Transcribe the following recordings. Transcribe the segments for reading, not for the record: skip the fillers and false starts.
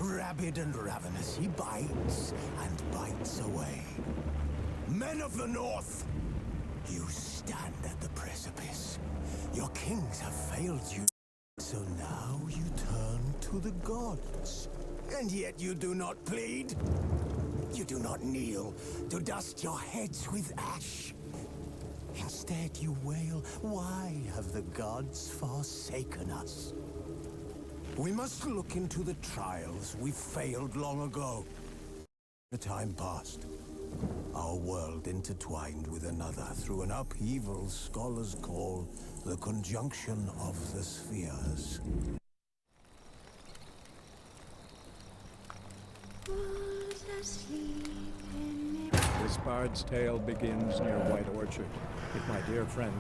Rabid and ravenous, he bites and bites away. Men of the North, you stand at the precipice. Your kings have failed you. So now you turn to the gods. And yet you do not plead. You do not kneel to dust your heads with ash. Instead you wail, why have the gods forsaken us? We must look into the trials we failed long ago. The time passed. Our world intertwined with another through an upheaval scholars call the conjunction of the spheres. This bard's tale begins near White Orchard, with my dear friend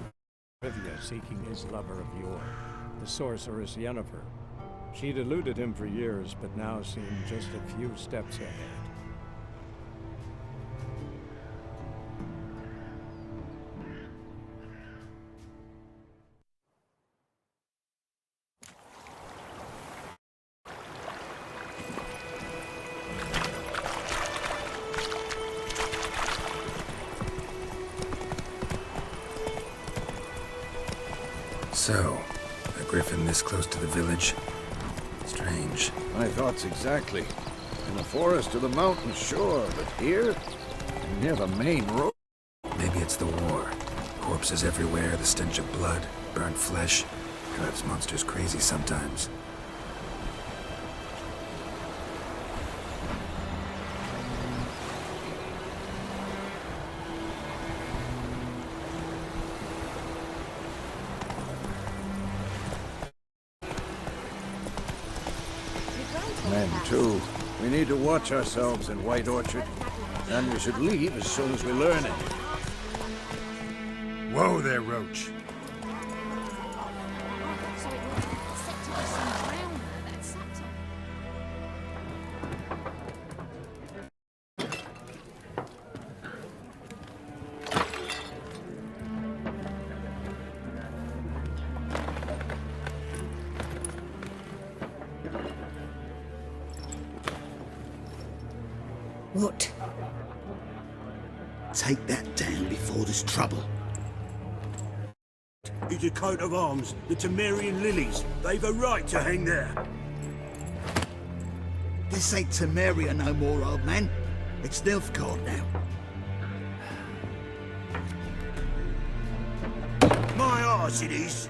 Trivia seeking his lover of yore, the sorceress Yennefer. She'd eluded him for years, but now seemed just a few steps ahead. So, a griffin this close to the village? Strange. My thoughts exactly. In the forest or the mountains, sure, but here? Near the main road? Maybe it's the war. Corpses everywhere, the stench of blood, burnt flesh. Drives monsters crazy sometimes. Men, too. We need to watch ourselves in White Orchard. And we should leave as soon as we learn it. Whoa there, Roach. What? Take that down before there's trouble. It's a coat of arms, the Temerian lilies. They've a right to hang there. This ain't Temeria no more, old man. It's Nilfgaard now. My arse it is.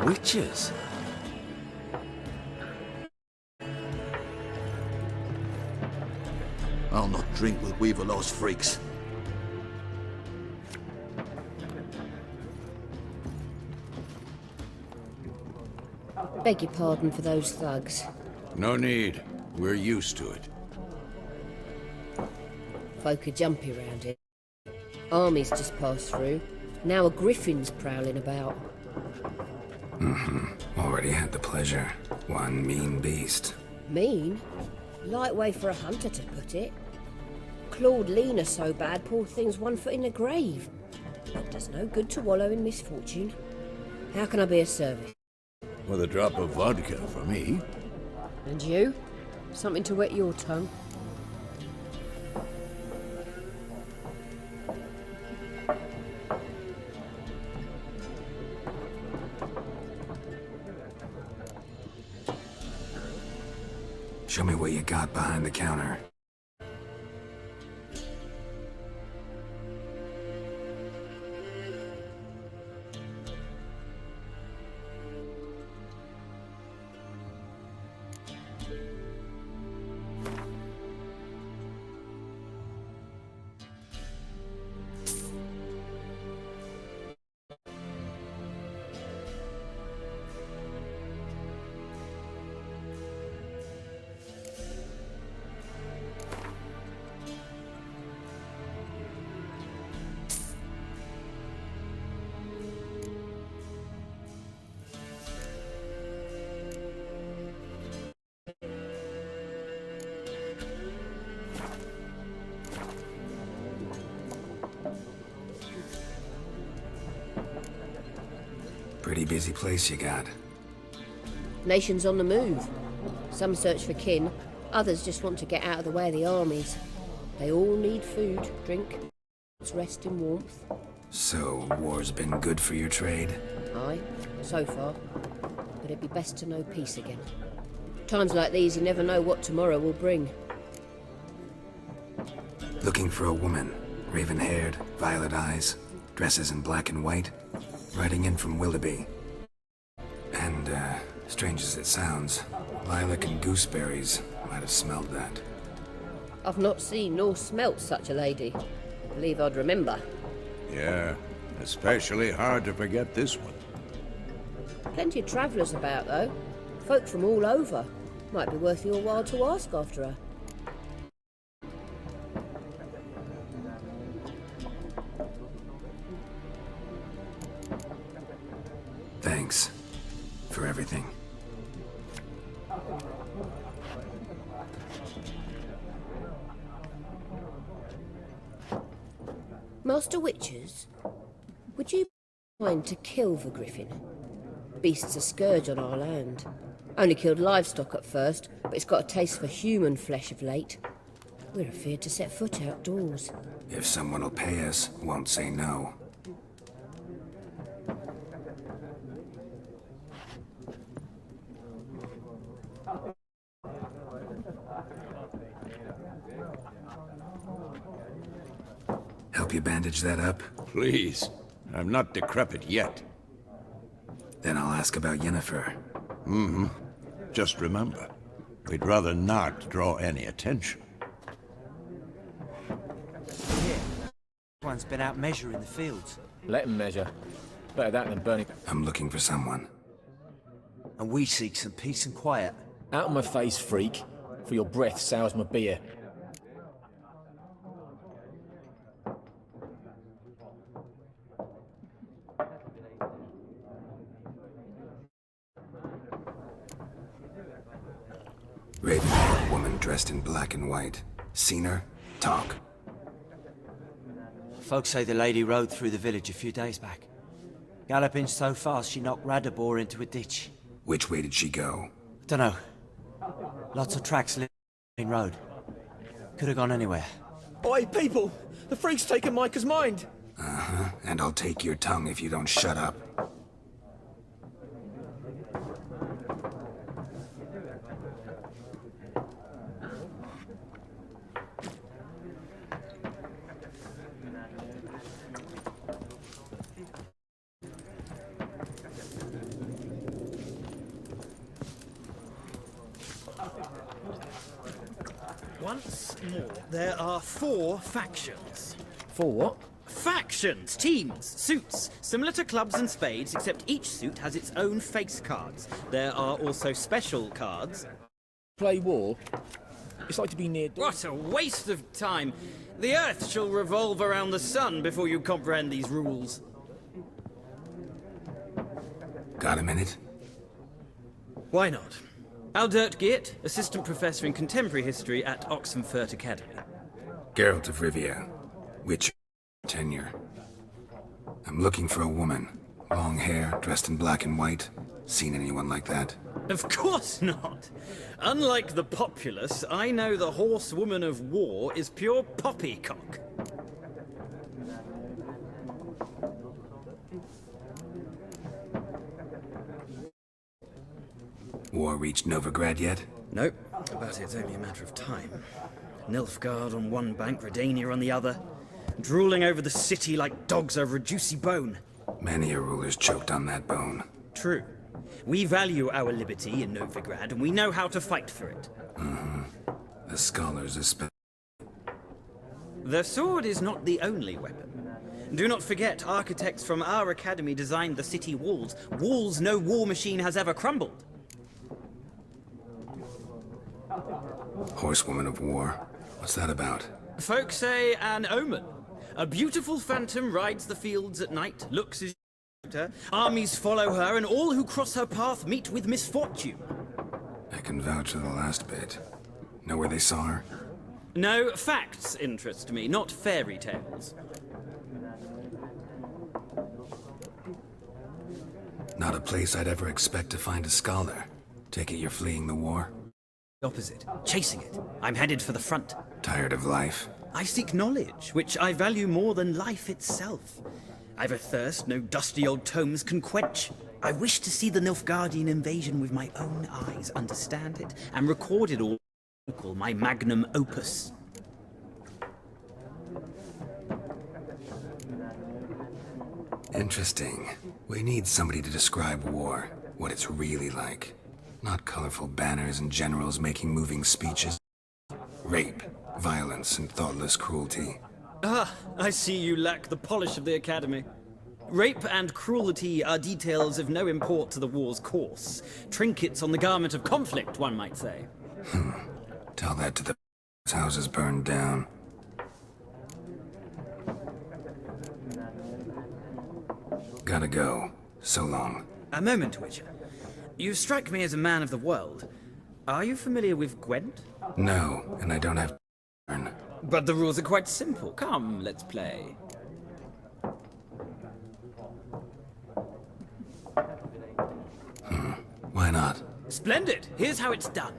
Witches? I'll not drink with Weaverlaw's freaks. Beg your pardon for those thugs. No need. We're used to it. Folk are jumpy round here. Armies just passed through. Now a griffin's prowling about. Already had the pleasure. One mean beast. Mean? Light way for a hunter to put it. Clawed Lena so bad, poor thing's 1 foot in the grave. It does no good to wallow in misfortune. How can I be of service? With a drop of vodka for me. And you? Something to wet your tongue? Show me what you got behind the counter. Pretty busy place you got. Nations on the move. Some search for kin, others just want to get out of the way of the armies. They all need food, drink, rest and warmth. So, war's been good for your trade? Aye, so far. But it'd be best to know peace again. Times like these, you never know what tomorrow will bring. Looking for a woman. Raven-haired, violet eyes, dresses in black and white. Riding in from Willoughby. And, strange as it sounds, lilac and gooseberries might have smelled that. I've not seen nor smelt such a lady. Believe I'd remember. Yeah, especially hard to forget this one. Plenty of travellers about, though. Folk from all over. Might be worth your while to ask after her. Thanks for everything. Master Witchers, would you mind to kill the griffin? Beast's a scourge on our land. Only killed livestock at first, but it's got a taste for human flesh of late. We're afeard to set foot outdoors. If someone will pay us, won't say no. Help you bandage that up? Please. I'm not decrepit yet. Then I'll ask about Yennefer. Just remember, we'd rather not draw any attention. One's been out measuring the fields. Let him measure. Better that than burning. I'm looking for someone. And we seek some peace and quiet. Out of my face, freak. For your breath sours my beer. Raven-haired woman dressed in black and white. Seen her? Talk. Folks say the lady rode through the village a few days back. Galloping so fast she knocked Radabor into a ditch. Which way did she go? Dunno. Lots of tracks leading road. Could have gone anywhere. Oi, people! The freak's taken Micah's mind! Uh-huh. And I'll take your tongue if you don't shut up. Once more, there are 4 factions. For what? Factions, teams, suits, similar to clubs and spades, except each suit has its own face cards. There are also special cards. Play war? It's like to be near... What a waste of time! The Earth shall revolve around the sun before you comprehend these rules. Got a minute? Why not? Aldert Geert, Assistant Professor in Contemporary History at Oxenfurt Academy. Geralt of Rivia. Witcher. Tenure. I'm looking for a woman. Long hair, dressed in black and white. Seen anyone like that? Of course not! Unlike the populace, I know the horsewoman of war is pure poppycock. War reached Novigrad yet? Nope, but it's only a matter of time. Nilfgaard on one bank, Redania on the other, drooling over the city like dogs over a juicy bone. Many a ruler's choked on that bone. True. We value our liberty in Novigrad, and we know how to fight for it. The scholars especially. The sword is not the only weapon. Do not forget, architects from our academy designed the city walls. Walls no war machine has ever crumbled. Horsewoman of war. What's that about? Folk say an omen. A beautiful phantom rides the fields at night, looks as her, armies follow her, and all who cross her path meet with misfortune. I can vouch for the last bit. Know where they saw her? No, facts interest me, not fairy tales. Not a place I'd ever expect to find a scholar. Take it you're fleeing the war? The opposite. Chasing it. I'm headed for the front. Tired of life? I seek knowledge, which I value more than life itself. I've a thirst no dusty old tomes can quench. I wish to see the Nilfgaardian invasion with my own eyes, understand it, and record it all, my magnum opus. Interesting. We need somebody to describe war, what it's really like. Not colorful banners and generals making moving speeches. Rape, violence, and thoughtless cruelty. Ah, I see you lack the polish of the Academy. Rape and cruelty are details of no import to the war's course. Trinkets on the garment of conflict, one might say. Tell that to the houses burned down. Gotta go. So long. A moment, Witcher. You strike me as a man of the world. Are you familiar with Gwent? No, and I don't have to learn. But the rules are quite simple. Come, let's play. Why not? Splendid! Here's how it's done.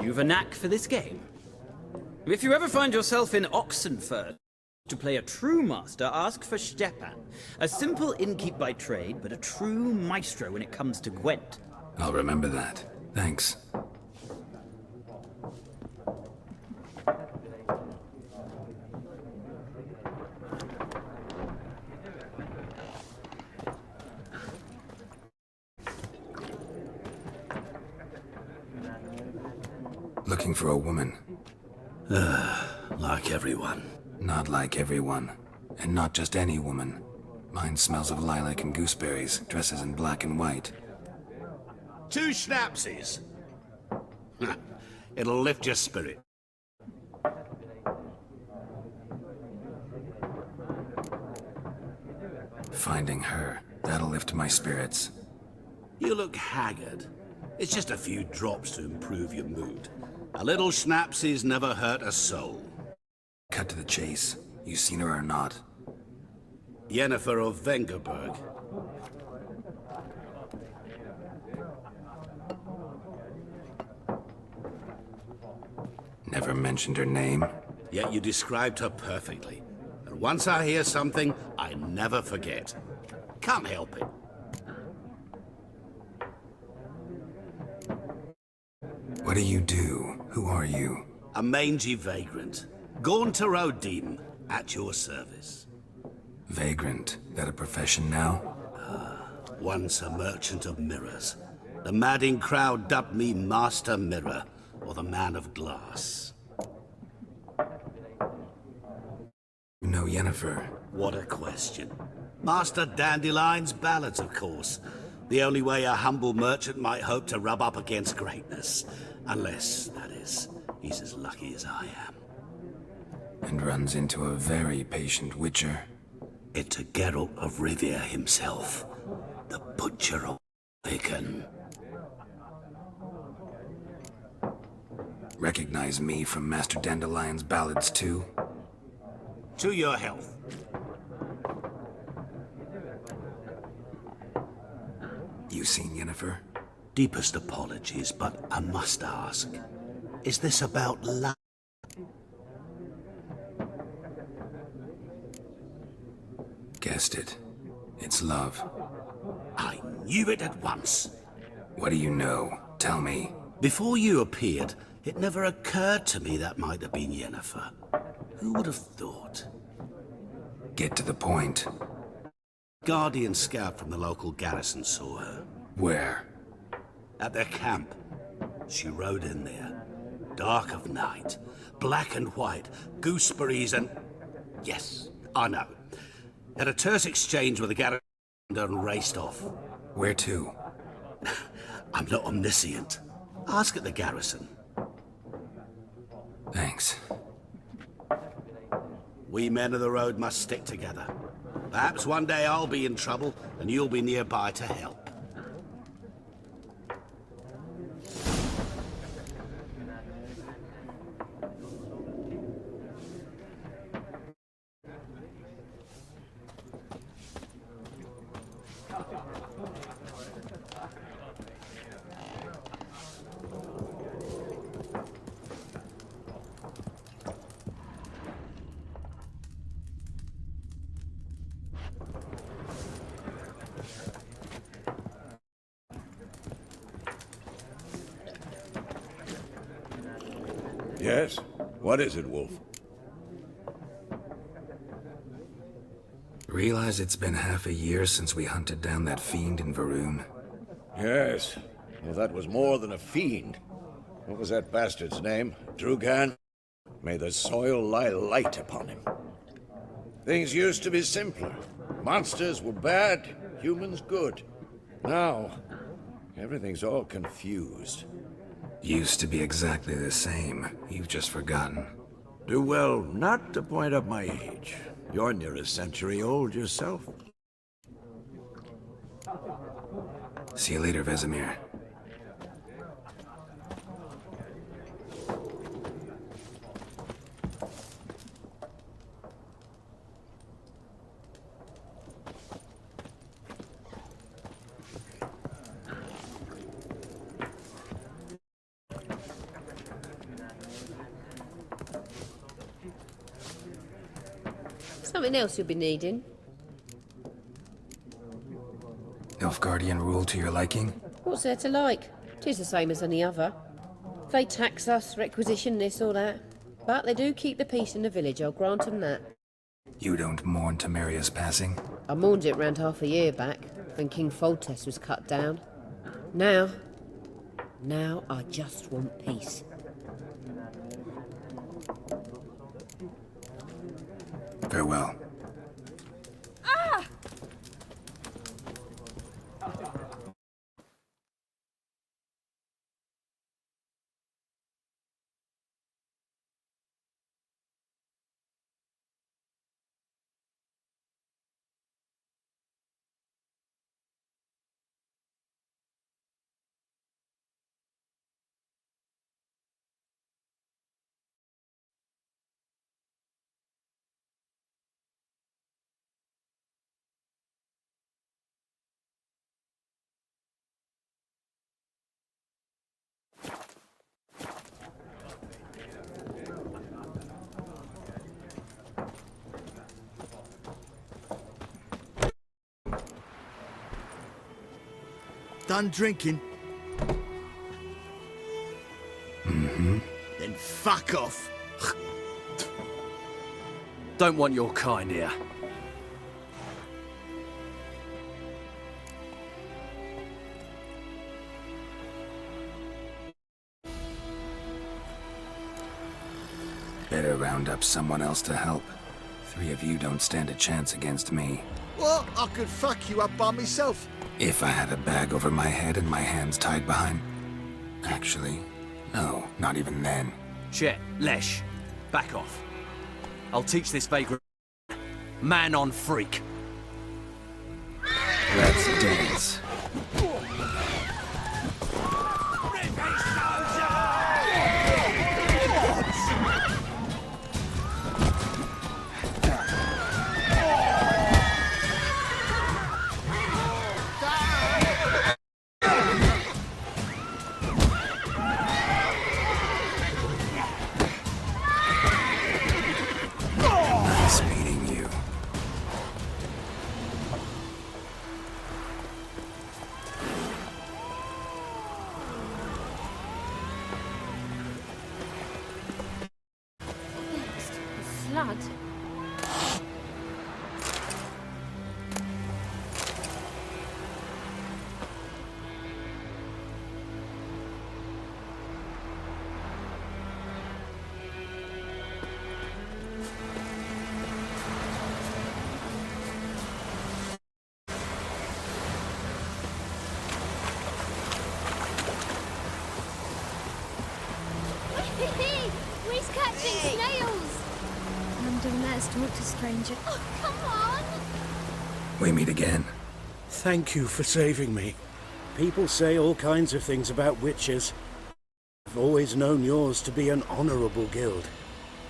You've a knack for this game. If you ever find yourself in Oxenford to play a true master, ask for Stepan. A simple innkeep by trade, but a true maestro when it comes to Gwent. I'll remember that. Thanks. Looking for a woman. Like everyone. Not like everyone. And not just any woman. Mine smells of lilac and gooseberries, dresses in black and white. 2 schnapsies. It'll lift your spirit. Finding her, that'll lift my spirits. You look haggard. It's just a few drops to improve your mood. A little schnapsies never hurt a soul. Cut to the chase. You seen her or not? Yennefer of Vengerberg. Never mentioned her name? Yet you described her perfectly. And once I hear something, I never forget. Can't help it. What do you do? Who are you? A mangy vagrant. Gaunter O'Deem, at your service. Vagrant. That a profession now? Once a merchant of mirrors. The madding crowd dubbed me Master Mirror, or the Man of Glass. You know Yennefer? What a question. Master Dandelion's ballads, of course. The only way a humble merchant might hope to rub up against greatness. Unless, that is, he's as lucky as I am. And runs into a very patient witcher. It's a Geralt of Rivia himself. The Butcher of Picken. Recognize me from Master Dandelion's ballads too? To your health. You seen Yennefer? Deepest apologies, but I must ask. Is this about love? Guessed it. It's love. I knew it at once. What do you know? Tell me. Before you appeared, it never occurred to me that might have been Yennefer. Who would have thought? Get to the point. Guardian scout from the local garrison saw her. Where? At their camp. She rode in there. Dark of night. Black and white. Gooseberries and... Yes, I know. Had a terse exchange with the garrison and raced off. Where to? I'm not omniscient. Ask at the garrison. Thanks. We men of the road must stick together. Perhaps one day I'll be in trouble and you'll be nearby to help. Yes? What is it, Wolf? Realize it's been half a year since we hunted down that fiend in Varun? Yes. Well, that was more than a fiend. What was that bastard's name? Drugan? May the soil lie light upon him. Things used to be simpler. Monsters were bad, humans good. Now, everything's all confused. Used to be exactly the same. You've just forgotten. Do well not to point up my age. You're near a century old yourself. See you later, Vesemir. Something else you'll be needing. Nilfgaardian rule to your liking? What's there to like? 'Tis the same as any other. They tax us, requisition this or that. But they do keep the peace in the village, I'll grant 'em that. You don't mourn Temeria's passing? I mourned it round half a year back, when King Foltest was cut down. Now I just want peace. Farewell. Done drinking? Mm-hmm. Then fuck off. Don't want your kind here. Better round up someone else to help. 3 of you don't stand a chance against me. Well, I could fuck you up by myself. If I had a bag over my head and my hands tied behind... Actually, no, not even then. Shit, Lesh, back off. I'll teach this vagrant man on freak. Let's dance. Nice meeting you. Slud. We's catching snails! Don't let us talk to stranger. Oh, come on! We meet again. Thank you for saving me. People say all kinds of things about witches. I've always known yours to be an honorable guild.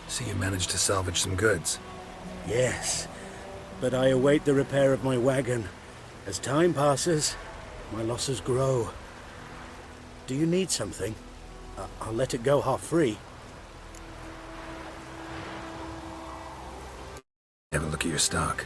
So you managed to salvage some goods? Yes, but I await the repair of my wagon. As time passes, my losses grow. Do you need something? I'll let it go half-free. Have a look at your stock.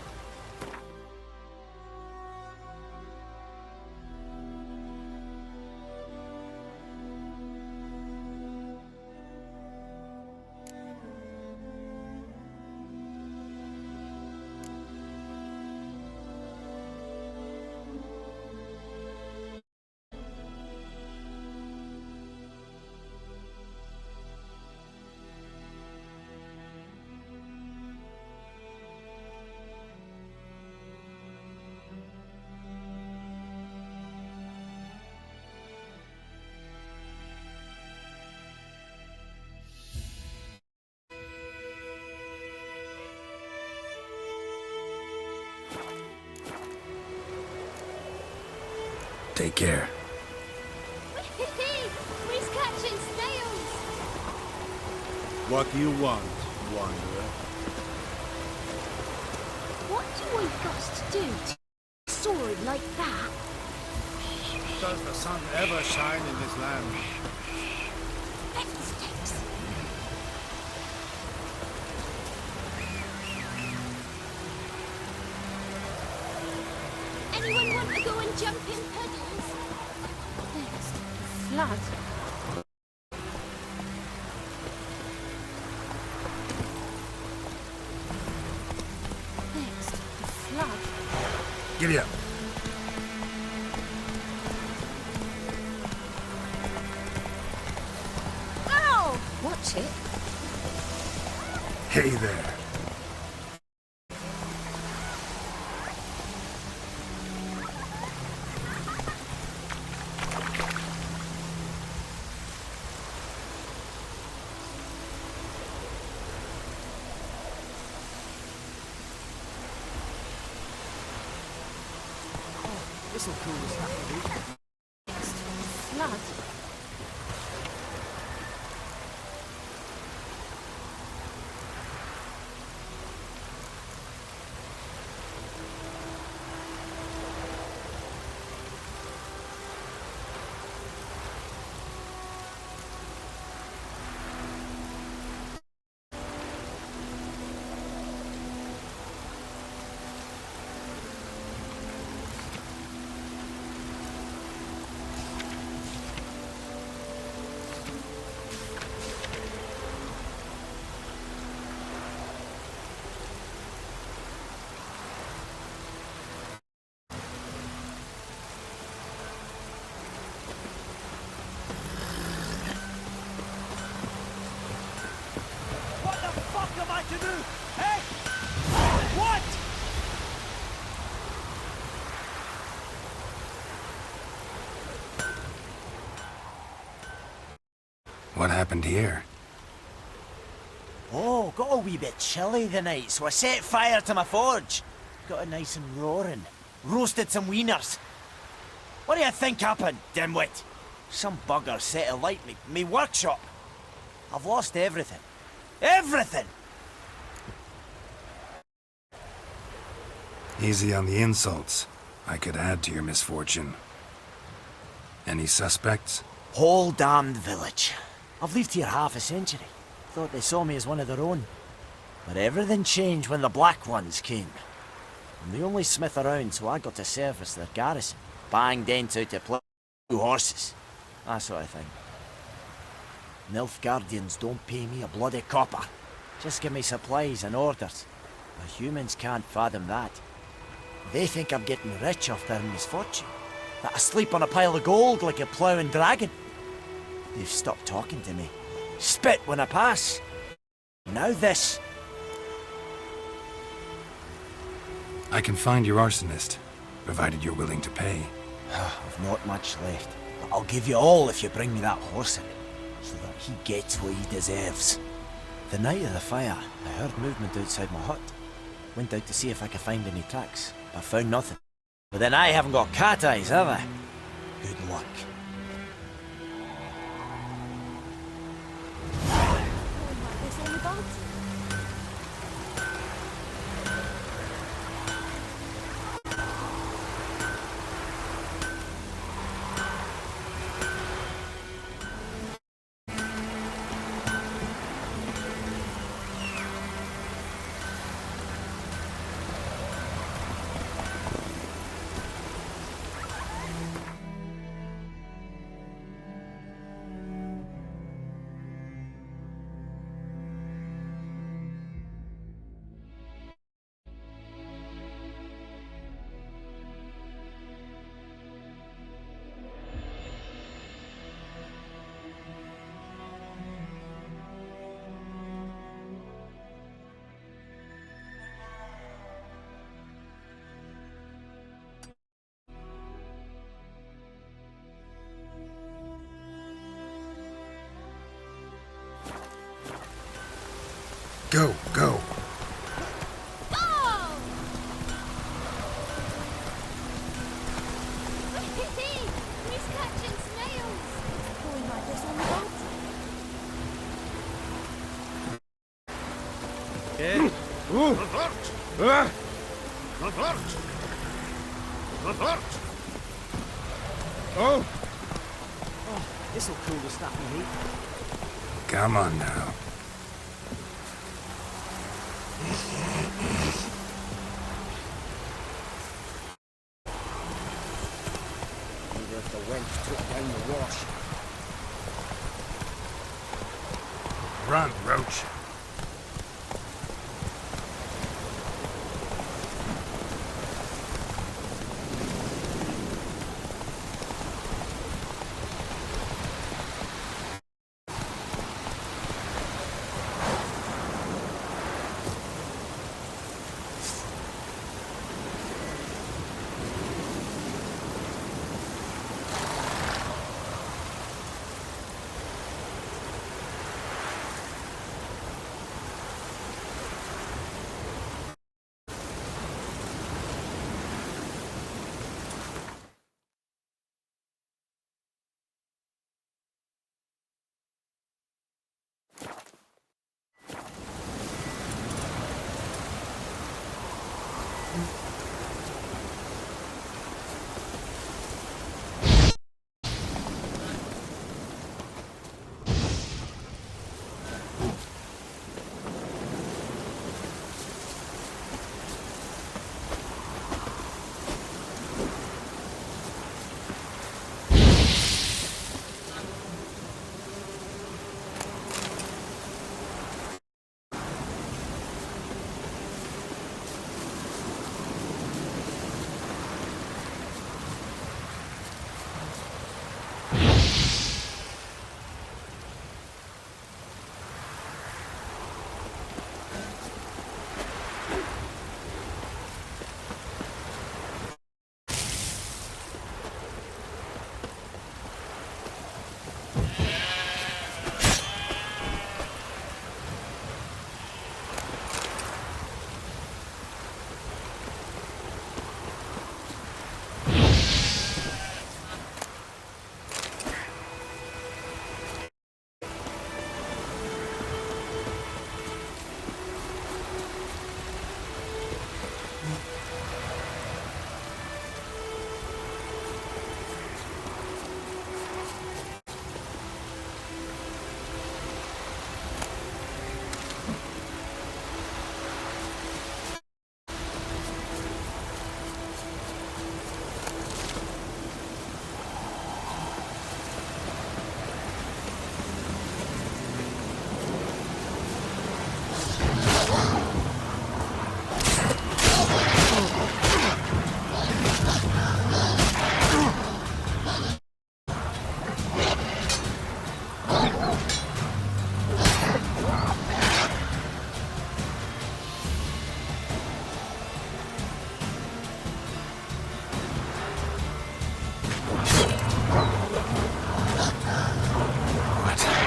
Take care. We's catching snails! What do you want, wanderer? What do we got to do to sword like that? Does the sun ever shine in this land? go and jump in puddles? Next, flood. Next, flood. Giddy up. Ow! Watch it. Hey there. This'll cool us down. Next, flood. What the fuck am I to do? Hey! What? What happened here? Oh, got a wee bit chilly the night, so I set fire to my forge. Got it nice and roaring. Roasted some wieners. What do you think happened, dimwit? Some bugger set alight me workshop. I've lost everything. Everything! Easy on the insults. I could add to your misfortune. Any suspects? Whole damned village. I've lived here half a century. Thought they saw me as one of their own. But everything changed when the Black Ones came. I'm the only smith around, so I got to service their garrison. Bang dents out to plough horses. That sort of thing. Nilfgaardians don't pay me a bloody copper. Just give me supplies and orders. The humans can't fathom that. They think I'm getting rich off their misfortune. That I sleep on a pile of gold like a ploughing dragon. They've stopped talking to me. Spit when I pass. Now this. I can find your arsonist, provided you're willing to pay. I've not much left, but I'll give you all if you bring me that horse in, so that he gets what he deserves. The night of the fire, I heard movement outside my hut. Went out to see if I could find any tracks, but found nothing. But then I haven't got cat eyes, have I? Good luck. Go, go. Oh! He's catching snails. Going like this on the boat. Okay. Oh! Oh, this'll cool the snappy heat. Come on now. wench took down the wash. Run, Roach.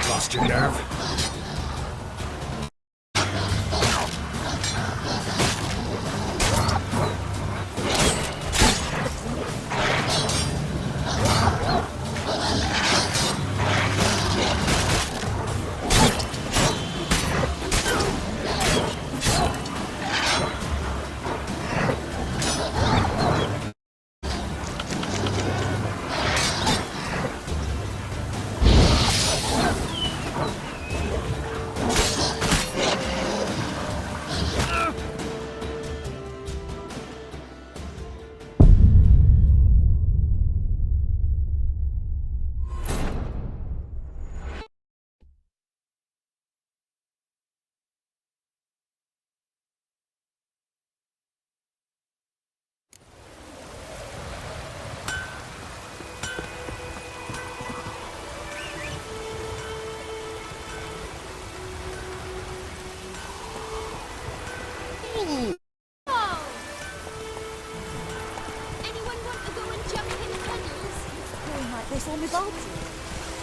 Lost your nerve?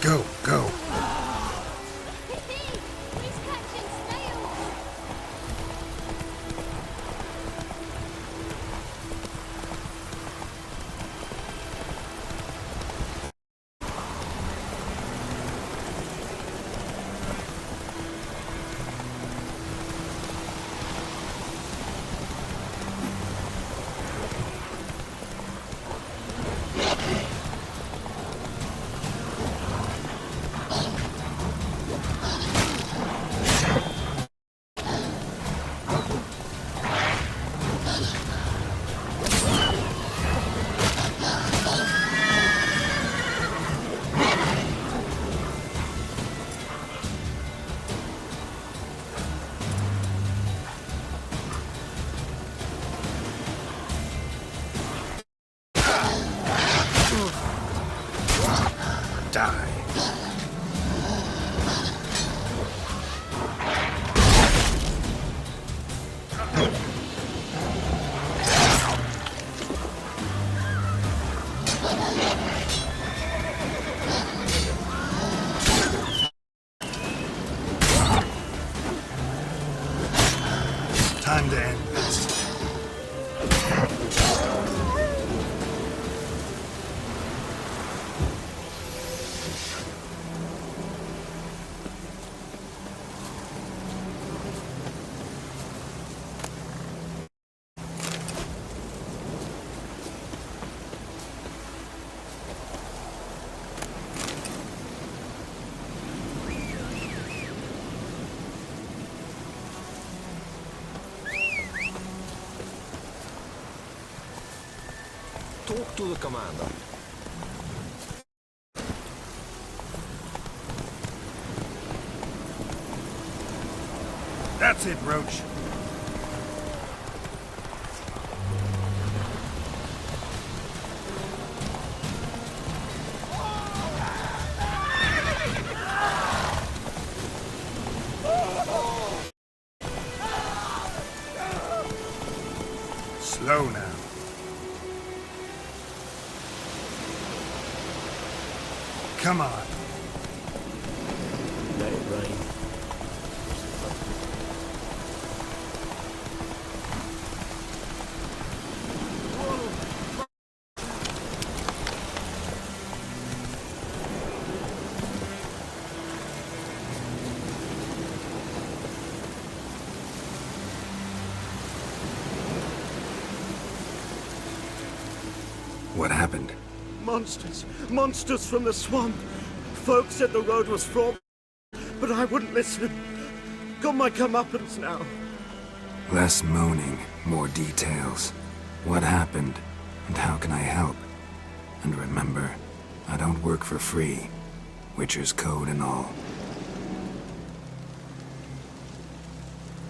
Go, go. He's catching snails. Talk to the commander. That's it, Roach. Slow now. Come on. Let it rain. What happened? Monsters! Monsters from the swamp! Folks said the road was fraught, but I wouldn't listen. Got my comeuppance now. Less moaning, more details. What happened, and how can I help? And remember, I don't work for free. Witcher's code and all.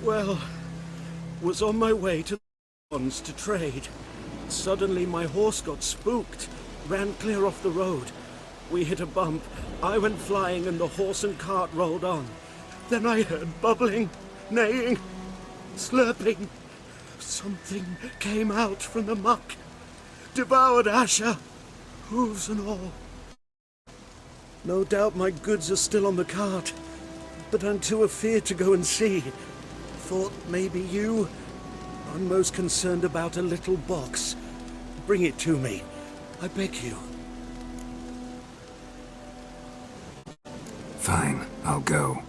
Well, was on my way to the ponds to trade. Suddenly my horse got spooked, ran clear off the road. We hit a bump, I went flying and the horse and cart rolled on. Then I heard bubbling, neighing, slurping. Something came out from the muck, devoured Asher, hooves and all. No doubt my goods are still on the cart, but I'm too afeard to go and see. Thought maybe you... I'm most concerned about a little box. Bring it to me, I beg you. Fine, I'll go.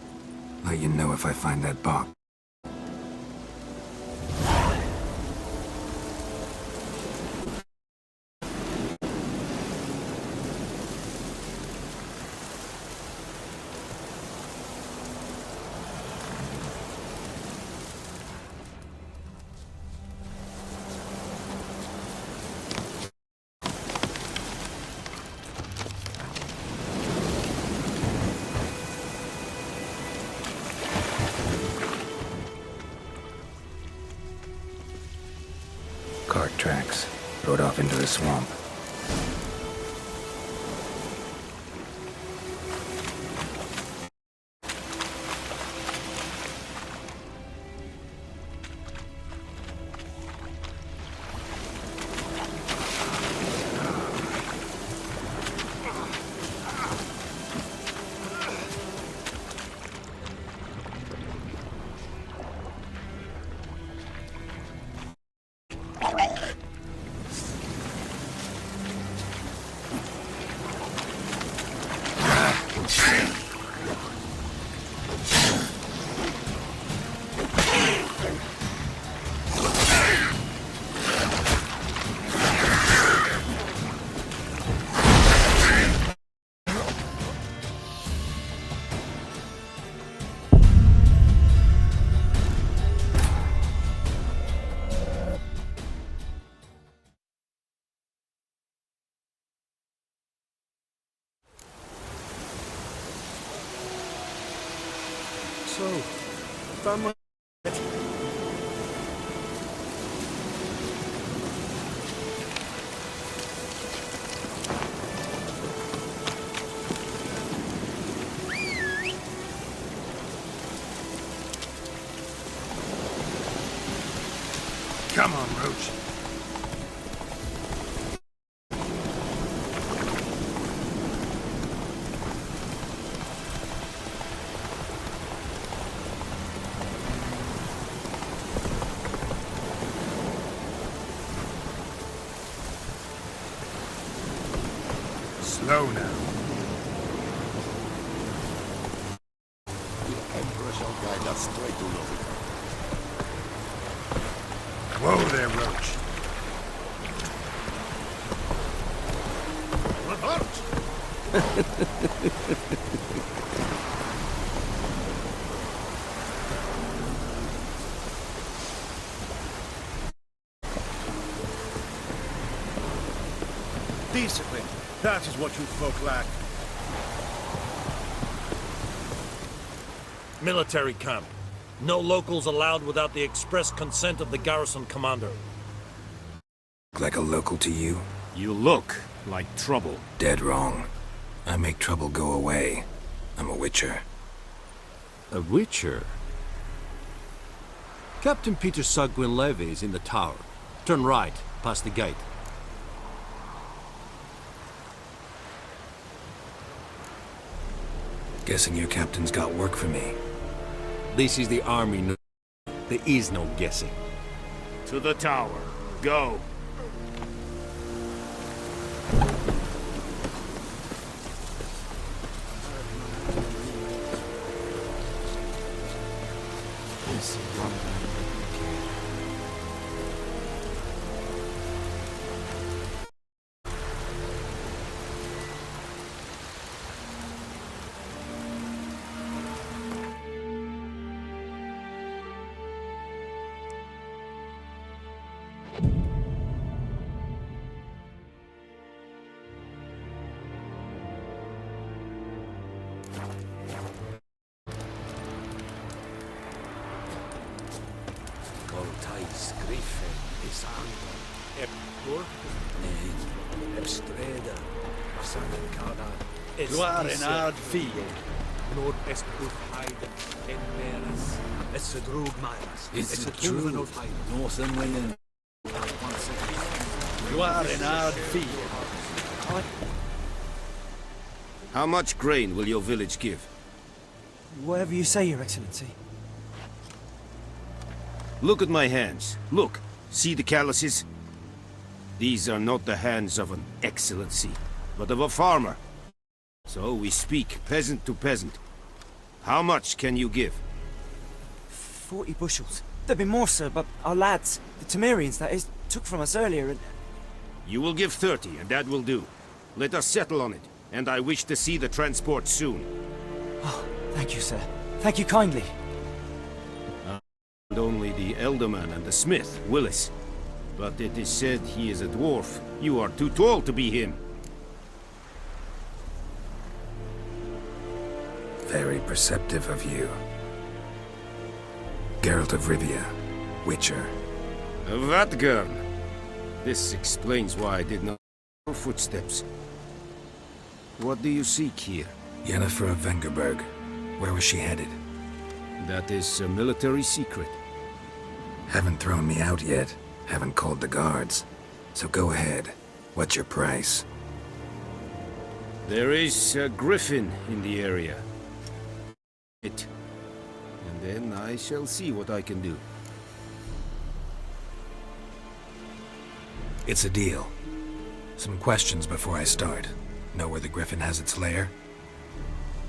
Let you know if I find that box. Cart tracks. Rode off into the swamp. So, found my... Come on, Roach. Slow now. The Emperor shall guide us straight to Lord. Whoa there, Roach. Discipline. That is what you folk lack. Military camp. No locals allowed without the express consent of the garrison commander. Like a local to you? You look like trouble. Dead wrong. I make trouble go away. I'm a witcher. A witcher? Captain Peter Sagwin Levy is in the tower. Turn right, past the gate. Guessing your captain's got work for me. This is the army. There is no guessing. To the tower. Go. You are in hard field. Nord-est Heiden, Enveras, it's a drug miles. It's a Tuven of Heiden. Northern William. You are in hard field. How much grain will your village give? Whatever you say, Your Excellency. Look at my hands. Look. See the calluses? These are not the hands of an excellency, but of a farmer. So we speak peasant to peasant. How much can you give? 40 bushels. There'd be more, sir, but our lads, the Temerians, that is, took from us earlier and... You will give 30, and that will do. Let us settle on it, and I wish to see the transport soon. Oh, thank you, sir. Thank you kindly. And only the Elderman and the smith, Willis. But it is said he is a dwarf. You are too tall to be him. Very perceptive of you. Geralt of Rivia, Witcher. Vatgern! This explains why I did not hear footsteps. What do you seek here? Yennefer of Vengerberg. Where was she headed? That is a military secret. Haven't thrown me out yet. Haven't called the guards. So go ahead. What's your price? There is a griffin in the area. And then I shall see what I can do. It's a deal. Some questions before I start. Know where the griffin has its lair?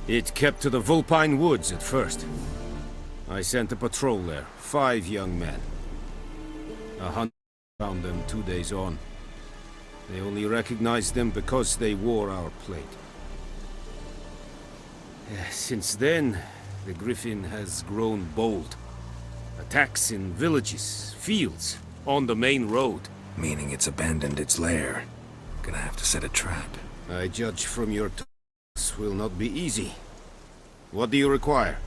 It kept to the Vulpine Woods at first. I sent a patrol there, 5 young men. A hunter found them 2 days on. They only recognized them because they wore our plate. Since then, the griffin has grown bold. Attacks in villages, fields, on the main road. Meaning it's abandoned its lair. Gonna have to set a trap. I judge from your talk, this will not be easy. What do you require?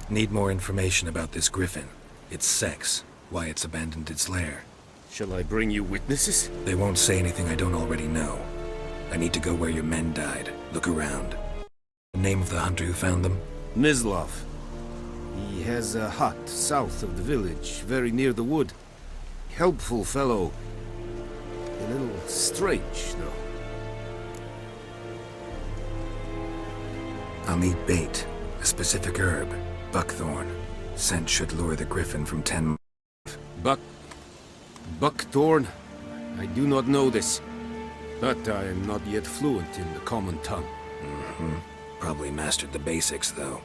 Need more information about this griffin. Its sex, why it's abandoned its lair. Shall I bring you witnesses? They won't say anything I don't already know. I need to go where your men died. Look around. The name of the hunter who found them? Mislav. He has a hut south of the village, very near the wood. Helpful fellow. A little strange, though. I'll need bait. A specific herb. Buckthorn. Scent should lure the griffin from 10 miles. Buckthorn? I do not know this. But I am not yet fluent in the common tongue. Probably mastered the basics, though.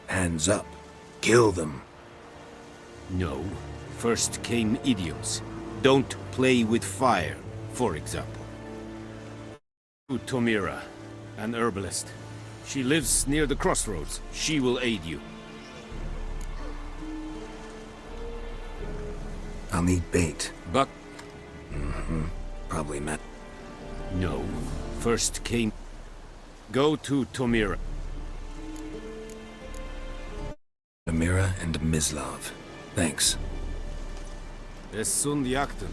Hands up. Kill them. No. First came idioms. Don't play with fire, for example. Tomira, an herbalist. She lives near the crossroads. She will aid you. I'll need bait. But... Probably met. No. First came... Go to Tomira. Tomira and Mislav. Thanks. Es sunt jakten.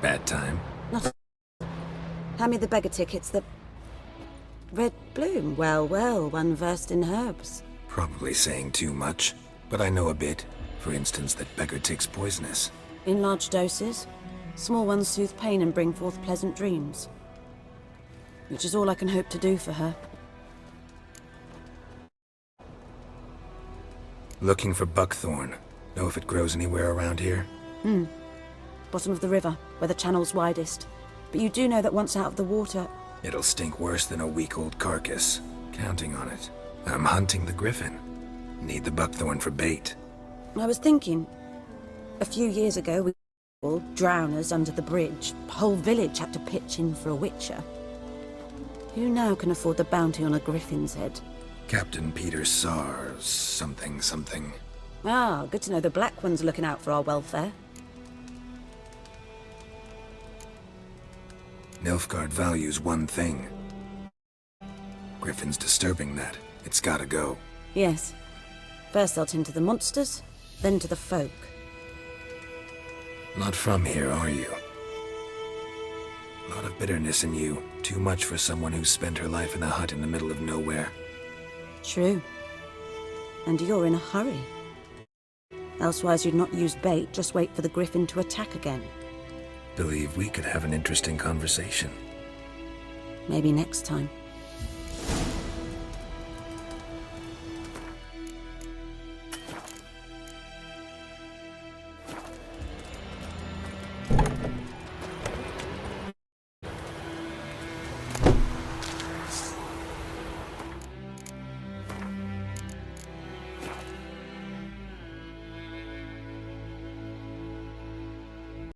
Bad time. Not. Hand me the beggar tickets, the... Red bloom. Well, well, one versed in herbs. Probably saying too much, but I know a bit. For instance, that beggar tick's poisonous. In large doses. Small ones soothe pain and bring forth pleasant dreams. Which is all I can hope to do for her. Looking for buckthorn. Know if it grows anywhere around here? Bottom of the river, where the channel's widest. But you do know that once out of the water... It'll stink worse than a week-old carcass. Counting on it. I'm hunting the griffin. Need the buckthorn for bait. I was thinking... A few years ago, we all drowners under the bridge. The whole village had to pitch in for a witcher. Who now can afford the bounty on a griffin's head? Captain Peter Sars, something. Ah, good to know the Black One's looking out for our welfare. Nilfgaard values one thing. Griffin's disturbing that. It's gotta go. Yes. First they'll tend to the monsters, then to the folk. Not from here, are you? A lot of bitterness in you. Too much for someone who's spent her life in a hut in the middle of nowhere. True. And you're in a hurry. Elsewise you'd not use bait, just wait for the griffin to attack again. Believe we could have an interesting conversation. Maybe next time.